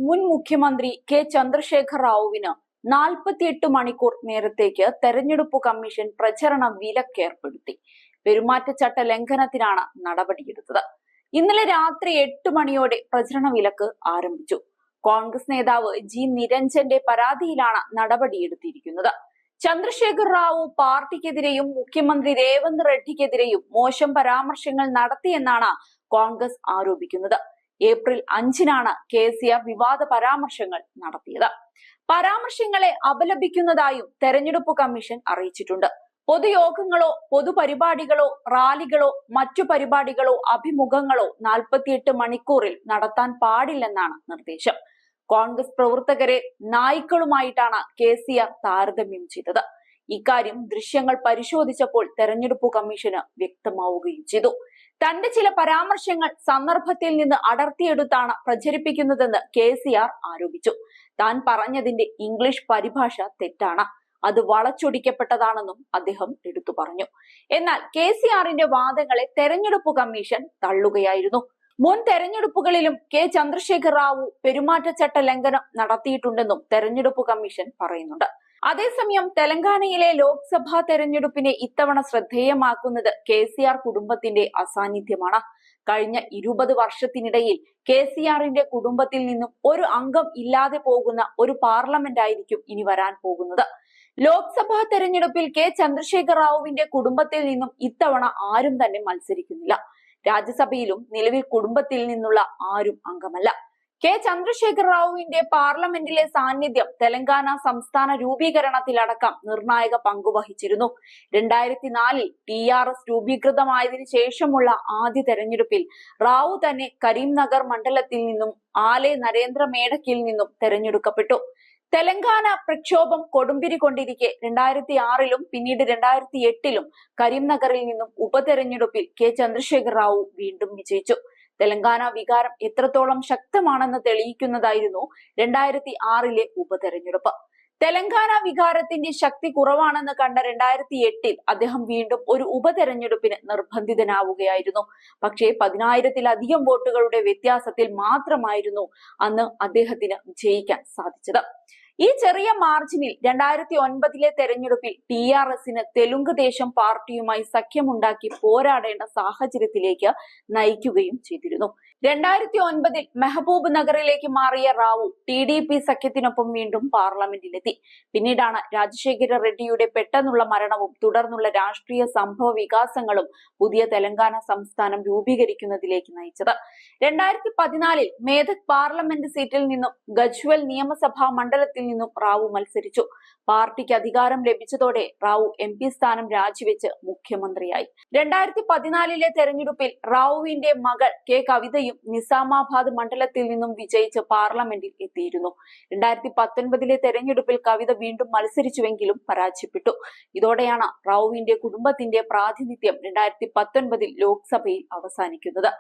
മുൻ മുഖ്യമന്ത്രി കെ ചന്ദ്രശേഖർ റാവുവിന് 48 മണിക്കൂർ നേരത്തേക്ക് തെരഞ്ഞെടുപ്പ് കമ്മീഷൻ പ്രചരണ വിലക്കേർപ്പെടുത്തി. പെരുമാറ്റച്ചട്ട ലംഘനത്തിനാണ് നടപടിയെടുത്തത്. ഇന്നലെ രാത്രി 8 മണിയോടെ പ്രചരണ വിലക്ക് ആരംഭിച്ചു. കോൺഗ്രസ് നേതാവ് ജി നിരഞ്ജന്റെ പരാതിയിലാണ് നടപടിയെടുത്തിരിക്കുന്നത്. ചന്ദ്രശേഖർ റാവു പാർട്ടിക്കെതിരെയും മുഖ്യമന്ത്രി രേവന്ത് റെഡ്ഡിക്കെതിരെയും മോശം പരാമർശങ്ങൾ നടത്തിയെന്നാണ് കോൺഗ്രസ് ആരോപിക്കുന്നത്. ഏപ്രിൽ 5-നാണ് KCR വിവാദ പരാമർശങ്ങൾ നടത്തിയത്. പരാമർശങ്ങളെ അപലപിക്കുന്നതായും തെരഞ്ഞെടുപ്പ് കമ്മീഷൻ അറിയിച്ചിട്ടുണ്ട്. പൊതുയോഗങ്ങളോ പൊതുപരിപാടികളോ റാലികളോ മറ്റു പരിപാടികളോ അഭിമുഖങ്ങളോ 48 മണിക്കൂറിൽ നടത്താൻ പാടില്ലെന്നാണ് നിർദ്ദേശം. കോൺഗ്രസ് പ്രവർത്തകരെ നായ്ക്കളുമായിട്ടാണ് KCR താരതമ്യം ചെയ്തത്. ഇക്കാര്യം ദൃശ്യങ്ങൾ പരിശോധിച്ചപ്പോൾ തെരഞ്ഞെടുപ്പ് കമ്മീഷന് വ്യക്തമാവുകയും ചെയ്തു. തന്റെ ചില പരാമർശങ്ങൾ സന്ദർഭത്തിൽ നിന്ന് അടർത്തിയെടുത്താണ് പ്രചരിപ്പിക്കുന്നതെന്ന് KCR ആരോപിച്ചു. താൻ പറഞ്ഞതിന്റെ ഇംഗ്ലീഷ് പരിഭാഷ തെറ്റാണ്, അത് വളച്ചൊടിക്കപ്പെട്ടതാണെന്നും അദ്ദേഹം എടുത്തു പറഞ്ഞു. എന്നാൽ KCRന്റെ വാദങ്ങളെ തെരഞ്ഞെടുപ്പ് കമ്മീഷൻ തള്ളുകയായിരുന്നു. മുൻ തെരഞ്ഞെടുപ്പുകളിലും കെ ചന്ദ്രശേഖർ റാവു പെരുമാറ്റച്ചട്ട ലംഘനം നടത്തിയിട്ടുണ്ടെന്നും തെരഞ്ഞെടുപ്പ് കമ്മീഷൻ പറയുന്നുണ്ട്. അതേസമയം തെലങ്കാനയിലെ ലോക്സഭാ തെരഞ്ഞെടുപ്പിനെ ഇത്തവണ ശ്രദ്ധേയമാക്കുന്നത് KCR കുടുംബത്തിന്റെ അസാന്നിധ്യമാണ്. കഴിഞ്ഞ 20 വർഷത്തിനിടയിൽ KCRന്റെ കുടുംബത്തിൽ നിന്നും ഒരു അംഗം ഇല്ലാതെ പോകുന്ന ഒരു പാർലമെന്റ് ആയിരിക്കും ഇനി വരാൻ പോകുന്നത്. ലോക്സഭാ തെരഞ്ഞെടുപ്പിൽ കെ ചന്ദ്രശേഖർ റാവുവിന്റെ കുടുംബത്തിൽ നിന്നും ഇത്തവണ ആരും തന്നെ മത്സരിക്കുന്നില്ല. രാജ്യസഭയിലും നിലവിൽ കുടുംബത്തിൽ നിന്നുള്ള ആരും അംഗമല്ല. കെ ചന്ദ്രശേഖർ റാവുവിന്റെ പാർലമെന്റിലെ സാന്നിധ്യം തെലങ്കാന സംസ്ഥാന രൂപീകരണത്തിലടക്കം നിർണായക പങ്കുവഹിച്ചിരുന്നു. 2004-ൽ TRS രൂപീകൃതമായതിനു ശേഷമുള്ള ആദ്യ തെരഞ്ഞെടുപ്പിൽ റാവു തന്നെ കരീംനഗർ മണ്ഡലത്തിൽ നിന്നും ആലെ നരേന്ദ്ര മേഡക്കിൽ നിന്നും തെരഞ്ഞെടുക്കപ്പെട്ടു. തെലങ്കാന പ്രക്ഷോഭം കൊടുമ്പിരി കൊണ്ടിരിക്കെ 2006-ലും പിന്നീട് 2008-ലും കരീംനഗറിൽ നിന്നും ഉപതെരഞ്ഞെടുപ്പിൽ കെ ചന്ദ്രശേഖർ റാവു വീണ്ടും വിജയിച്ചു. തെലങ്കാന വികാരം എത്രത്തോളം ശക്തമാണെന്ന് തെളിയിക്കുന്നതായിരുന്നു 2006-ലെ ഉപതെരഞ്ഞെടുപ്പ്. തെലങ്കാന വികാരത്തിന്റെ ശക്തി കുറവാണെന്ന് കണ്ട 2008-ൽ അദ്ദേഹം വീണ്ടും ഒരു ഉപതെരഞ്ഞെടുപ്പിന് നിർബന്ധിതനാവുകയായിരുന്നു. പക്ഷേ 10,000-ത്തിലധികം വോട്ടുകളുടെ വ്യത്യാസത്തിൽ മാത്രമായിരുന്നു അന്ന് അദ്ദേഹത്തിന് വിജയിക്കാൻ സാധിച്ചത്. ഈ ചെറിയ മാർജിനിൽ 2009-ലെ തെരഞ്ഞെടുപ്പിൽ TRSന് തെലുങ്ക് ദേശം പാർട്ടിയുമായി സഖ്യമുണ്ടാക്കി പോരാടേണ്ട സാഹചര്യത്തിലേക്ക് നയിക്കുകയും ചെയ്തിരുന്നു. 2009-ൽ മെഹബൂബ് നഗറിലേക്ക് മാറിയ റാവു TDP സഖ്യത്തിനൊപ്പം വീണ്ടും പാർലമെന്റിലെത്തി. പിന്നീടാണ് രാജശേഖര റെഡ്ഡിയുടെ പെട്ടെന്നുള്ള മരണവും തുടർന്നുള്ള രാഷ്ട്രീയ സംഭവ വികാസങ്ങളും പുതിയ തെലങ്കാന സംസ്ഥാനം രൂപീകരിക്കുന്നതിലേക്ക് നയിച്ചത്. 2014-ൽ മേധക് പാർലമെന്റ് സീറ്റിൽ നിന്നും ഗജ്വൽ നിയമസഭാ മണ്ഡലത്തിൽ നിന്നും റാവു മത്സരിച്ചു. പാർട്ടിക്ക് അധികാരം ലഭിച്ചതോടെ റാവു MP സ്ഥാനം രാജിവെച്ച് മുഖ്യമന്ത്രിയായി. 2014-ലെ തെരഞ്ഞെടുപ്പിൽ റാവുവിന്റെ മകൾ കെ കവിതയും നിസാമാബാദ് മണ്ഡലത്തിൽ നിന്നും വിജയിച്ച് പാർലമെന്റിൽ എത്തിയിരുന്നു. 2019-ലെ തെരഞ്ഞെടുപ്പിൽ കവിത വീണ്ടും മത്സരിച്ചുവെങ്കിലും പരാജയപ്പെട്ടു. ഇതോടെയാണ് റാവുവിന്റെ കുടുംബത്തിന്റെ പ്രാതിനിധ്യം 2019-ൽ ലോക്സഭയിൽ അവസാനിക്കുന്നത്.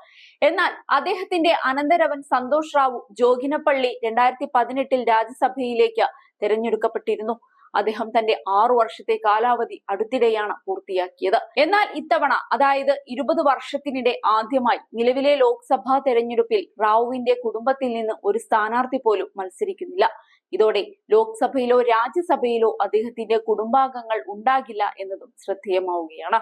എന്നാൽ അദ്ദേഹത്തിന്റെ അനന്തരവൻ സന്തോഷ് റാവു ജോഗിനപ്പള്ളി 2018-ൽ രാജ്യസഭയിലേക്ക് തെരഞ്ഞെടുക്കപ്പെട്ടിരുന്നു. അദ്ദേഹം തന്റെ 6 വർഷത്തെ കാലാവധി അടുത്തിടെയാണ് പൂർത്തിയാക്കിയത്. എന്നാൽ ഇത്തവണ, അതായത് 20 വർഷത്തിനിടെ ആദ്യമായി നിലവിലെ ലോക്സഭാ തെരഞ്ഞെടുപ്പിൽ റാവുവിന്റെ കുടുംബത്തിൽ നിന്ന് ഒരു സ്ഥാനാർത്ഥി പോലും മത്സരിക്കുന്നില്ല. ഇതോടെ ലോക്സഭയിലോ രാജ്യസഭയിലോ അദ്ദേഹത്തിന്റെ കുടുംബാംഗങ്ങൾ ഉണ്ടാകില്ല എന്നതും ശ്രദ്ധേയമാവുകയാണ്.